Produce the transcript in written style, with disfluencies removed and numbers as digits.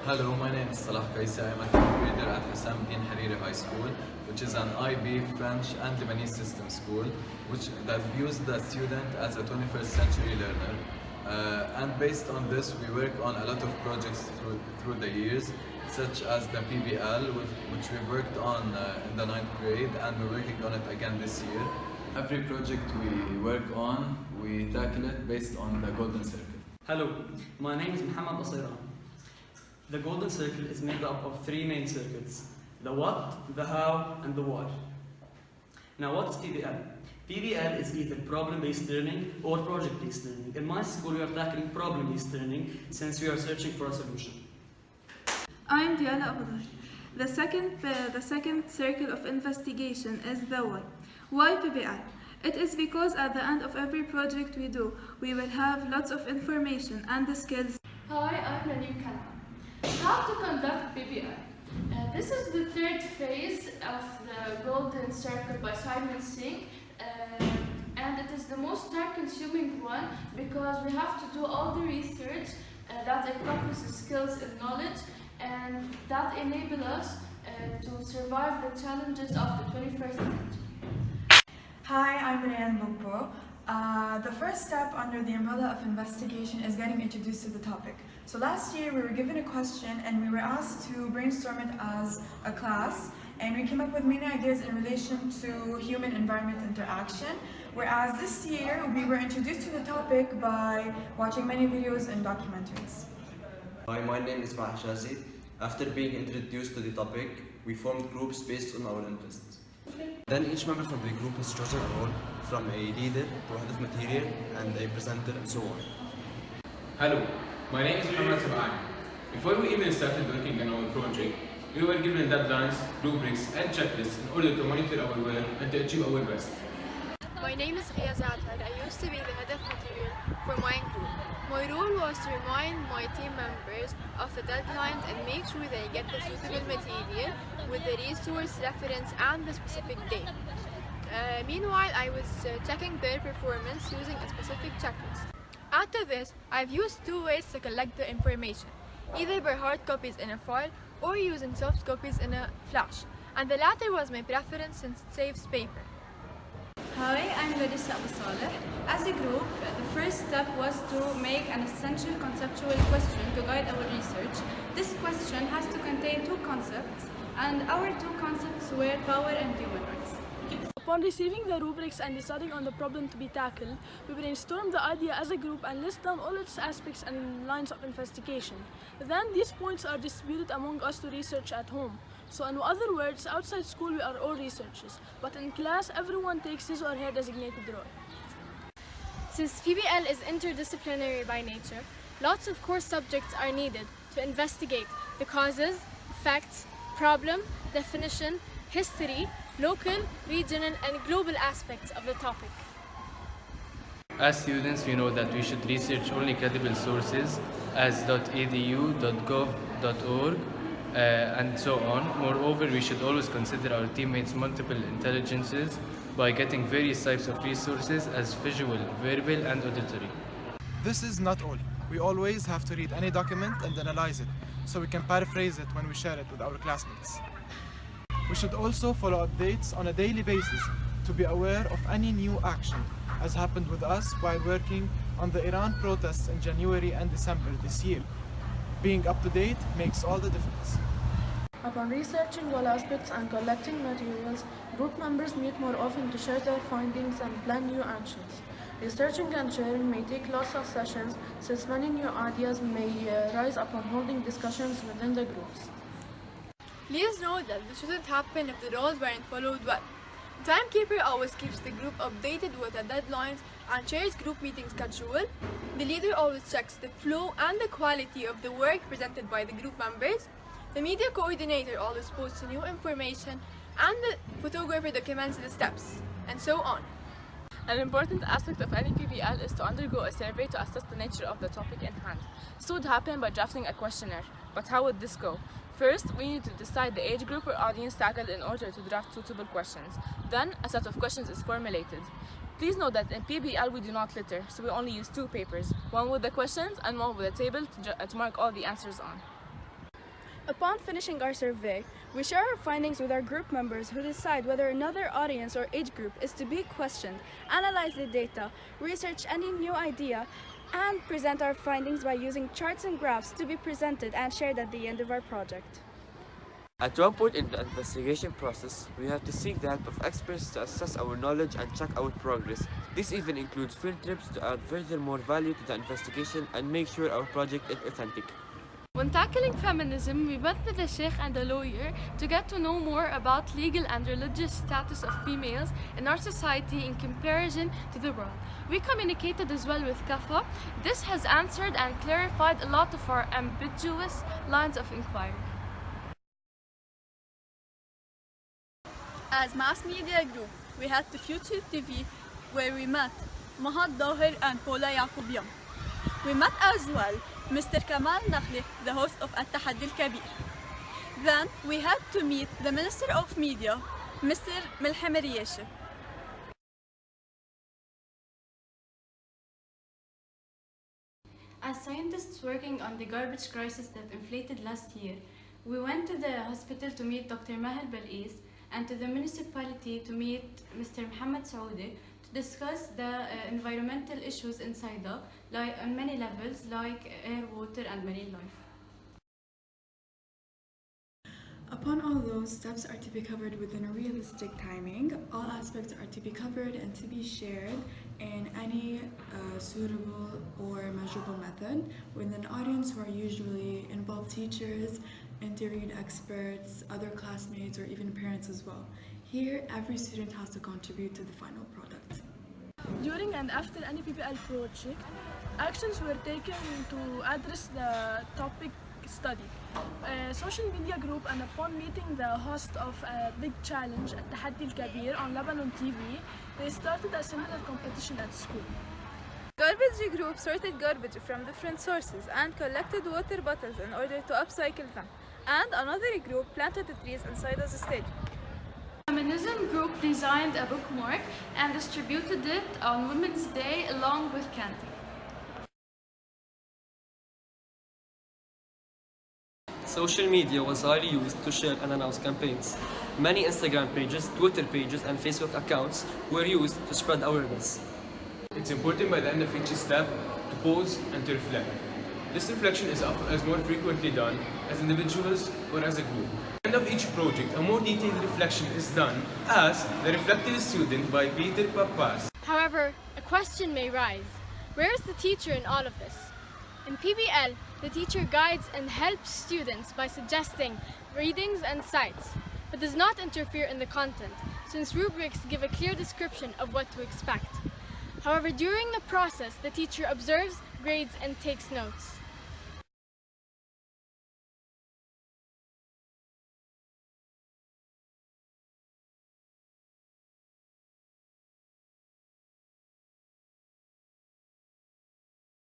Hello, my name is Salah Kaisi. I am a 10th grader at Hussam Din Hariri High School, which is an IB French and Lebanese system school, that views the student as a 21st century learner. And based on this, we work on a lot of projects through the years, such as the PBL, which we worked on in the 9th grade, and we're working on it again this year. Every project we work on, we tackle it based on the Golden Circle. Hello, my name is Muhammad Asira. The Golden Circle is made up of three main circles: the what, the how, and the why. Now, what's PBL? PBL is either problem-based learning or project-based learning. In my school, we are tackling problem-based learning since we are searching for a solution. I'm Diala Abdar. The second circle of investigation is the why. Why PBL? It is because at the end of every project we do, we will have lots of information and the skills. Hi, I'm Nanim Kanam. How to conduct PBL? This is the third phase of the Golden Circle by Simon Singh, and it is the most time-consuming one because we have to do all the research that encompasses skills and knowledge, and that enable us to survive the challenges of the 21st century. Hi, I'm Rayan Bumpo. The first step under the umbrella of investigation is getting introduced to the topic. So last year we were given a question and we were asked to brainstorm it as a class, and we came up with many ideas in relation to human-environment interaction, whereas this year we were introduced to the topic by watching many videos and documentaries. Hi, my name is Mahal Shazi. After being introduced to the topic, we formed groups based on our interests. Then each member from the group has chosen a role, from a leader to a head of material and a presenter and so on. Hello, my name is Muhammad Sab'ani. Before we even started working on our project, we were given deadlines, rubrics and checklists in order to monitor our work and to achieve our best. My name is Ria Zatar. I used to be the head of material for my group. My role was to remind my team members of the deadlines and make sure they get the suitable material with the resource reference and the specific date. Meanwhile, I was checking their performance using a specific checklist. After this, I've used two ways to collect the information, either by hard copies in a file or using soft copies in a flash, and the latter was my preference since it saves paper. Hi, I'm Larissa Abu Saleh. As a group, the first step was to make an essential conceptual question to guide our research. This question has to contain two concepts, and our two concepts were power and human rights. Upon receiving the rubrics and deciding on the problem to be tackled, we brainstormed the idea as a group and list down all its aspects and lines of investigation. Then these points are distributed among us to research at home. So in other words, outside school we are all researchers, but in class everyone takes his or her designated role. Since PBL is interdisciplinary by nature, lots of core subjects are needed to investigate the causes, effects, problem, definition, history, local, regional, and global aspects of the topic. As students, we know that we should research only credible sources as .edu, .gov, .org, and so on. Moreover, we should always consider our teammates' multiple intelligences by getting various types of resources as visual, verbal, and auditory. This is not all. We always have to read any document and analyze it, so we can paraphrase it when we share it with our classmates. We should also follow updates on a daily basis to be aware of any new action, as happened with us while working on the Iran protests in January and December this year. Being up to date makes all the difference. Upon researching all aspects and collecting materials, group members meet more often to share their findings and plan new actions. Researching and sharing may take lots of sessions, since many new ideas may rise upon holding discussions within the groups. Please note that this shouldn't happen if the rules weren't followed well. The timekeeper always keeps the group updated with the deadlines and shares group meeting schedule. The leader always checks the flow and the quality of the work presented by the group members. The media coordinator always posts new information, and the photographer documents the steps, and so on. An important aspect of any PBL is to undergo a survey to assess the nature of the topic in hand. This would happen by drafting a questionnaire. But how would this go? First, we need to decide the age group or audience tackled in order to draft suitable questions. Then, a set of questions is formulated. Please note that in PBL we do not litter, so we only use two papers, one with the questions and one with a table to mark all the answers on. Upon finishing our survey, we share our findings with our group members who decide whether another audience or age group is to be questioned, analyze the data, research any new idea, and present our findings by using charts and graphs to be presented and shared at the end of our project. At one point in the investigation process, we have to seek the help of experts to assess our knowledge and check our progress. This even includes field trips to add further more value to the investigation and make sure our project is authentic. When tackling feminism, we went with a sheikh and a lawyer to get to know more about legal and religious status of females in our society in comparison to the world. We communicated as well with Kafa. This has answered and clarified a lot of our ambiguous lines of inquiry. As mass media group, we had the Future TV where we met Mahad Dahir and Paula Yakubian. We met as well Mr. Kamal Nakhli, the host of At-Tahaddi Al-Kabir. Then we had to meet the Minister of Media, Mr. Milham Riyesh. As scientists working on the garbage crisis that inflated last year, we went to the hospital to meet Dr. Mahal Bal'is and to the municipality to meet Mr. Mohammed Saoudi to discuss the environmental issues in Saida on many levels like air, water and marine life. Upon all those, steps are to be covered within a realistic timing. All aspects are to be covered and to be shared in any suitable or measurable method with an audience who are usually involved teachers, interviewed experts, other classmates, or even parents as well. Here, every student has to contribute to the final product. During and after any PBL project, actions were taken to address the topic study. A social media group, and upon meeting the host of a big challenge at Tahaddi Al-Kabir on Lebanon TV, they started a similar competition at school. Garbage group sorted garbage from different sources and collected water bottles in order to upcycle them. And another group planted the trees inside the stadium. Feminism group designed a bookmark and distributed it on Women's Day along with candy. Social media was highly used to share and announce campaigns. Many Instagram pages, Twitter pages, and Facebook accounts were used to spread awareness. It's important by the end of each step to pause and to reflect. This reflection is more frequently done as individuals or as a group. At the end of each project, a more detailed reflection is done as the reflected student by Peter Papas. However, a question may rise. Where is the teacher in all of this? In PBL, the teacher guides and helps students by suggesting readings and sites, but does not interfere in the content, since rubrics give a clear description of what to expect. However, during the process, the teacher observes, grades, and takes notes.